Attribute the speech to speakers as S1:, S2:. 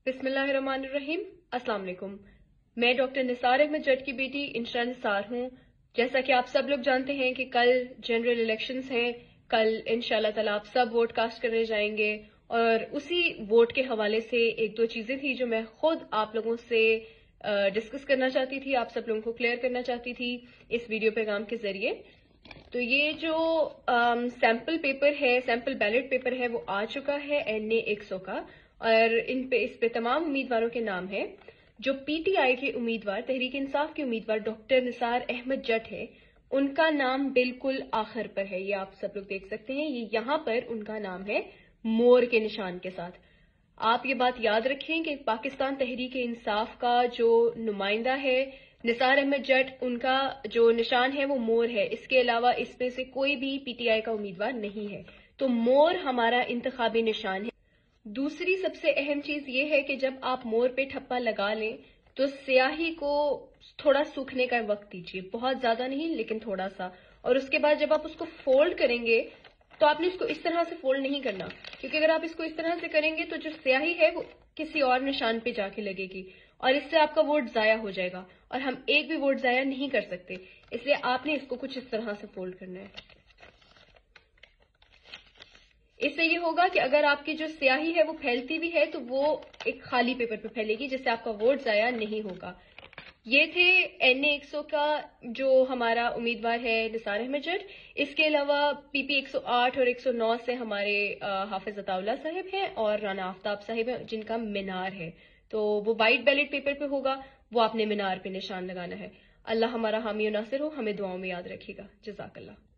S1: بسم اللہ الرحمن الرحیم. السلام علیکم. میں ڈاکٹر نثار احمد جٹ کی بیٹی انشا نثار ہوں. جیسا کہ آپ سب لوگ جانتے ہیں کہ کل جنرل الیکشنز ہیں. کل انشاءاللہ تعالیٰ آپ سب ووٹ کاسٹ کرنے جائیں گے اور اسی ووٹ کے حوالے سے ایک دو چیزیں تھی جو میں خود آپ لوگوں سے ڈسکس کرنا چاہتی تھی, آپ سب لوگوں کو کلیئر کرنا چاہتی تھی اس ویڈیو پیغام کے ذریعے. تو یہ جو سیمپل پیپر ہے, سیمپل بیلٹ پیپر ہے, وہ آ چکا ہے NA 100 کا, اور اس پہ تمام امیدواروں کے نام ہیں. جو پی ٹی آئی کے امیدوار, تحریک انصاف کے امیدوار ڈاکٹر نثار احمد جٹ ہے, ان کا نام بالکل آخر پر ہے. یہ آپ سب لوگ دیکھ سکتے ہیں, یہ یہاں پر ان کا نام ہے مور کے نشان کے ساتھ. آپ یہ بات یاد رکھیں کہ پاکستان تحریک انصاف کا جو نمائندہ ہے نثار احمد جٹ, ان کا جو نشان ہے وہ مور ہے. اس کے علاوہ اس میں سے کوئی بھی پی ٹی آئی کا امیدوار نہیں ہے. تو مور ہمارا انتخابی نشان ہے. دوسری سب سے اہم چیز یہ ہے کہ جب آپ مور پہ ٹھپا لگا لیں تو سیاہی کو تھوڑا سوکھنے کا وقت دیجیے, بہت زیادہ نہیں لیکن تھوڑا سا. اور اس کے بعد جب آپ اس کو فولڈ کریں گے تو آپ نے اس کو اس طرح سے فولڈ نہیں کرنا, کیونکہ اگر آپ اس کو اس طرح سے کریں گے تو جو سیاہی ہے وہ کسی اور نشان پہ جا کے لگے گی اور اس سے آپ کا ووٹ ضائع ہو جائے گا, اور ہم ایک بھی ووٹ ضائع نہیں کر سکتے. اس لیے آپ نے اس کو کچھ اس طرح سے فولڈ کرنا ہے. اس سے یہ ہوگا کہ اگر آپ کی جو سیاہی ہے وہ پھیلتی بھی ہے تو وہ ایک خالی پیپر پہ پھیلے گی, جس سے آپ کا ووٹ ضائع نہیں ہوگا. یہ تھے NA 100 کا جو ہمارا امیدوار ہے نثار احمد جٹ. اس کے علاوہ PP 108 اور 109 سے ہمارے حافظ عطا اللہ صاحب ہیں اور رانا آفتاب صاحب ہیں, جن کا مینار ہے. تو وہ وائٹ بیلٹ پیپر پہ ہوگا, وہ آپ نے مینار پہ نشان لگانا ہے. اللہ ہمارا حامی و ناصر ہو, ہمیں دعاؤں میں یاد رکھیے گا. جزاک اللہ.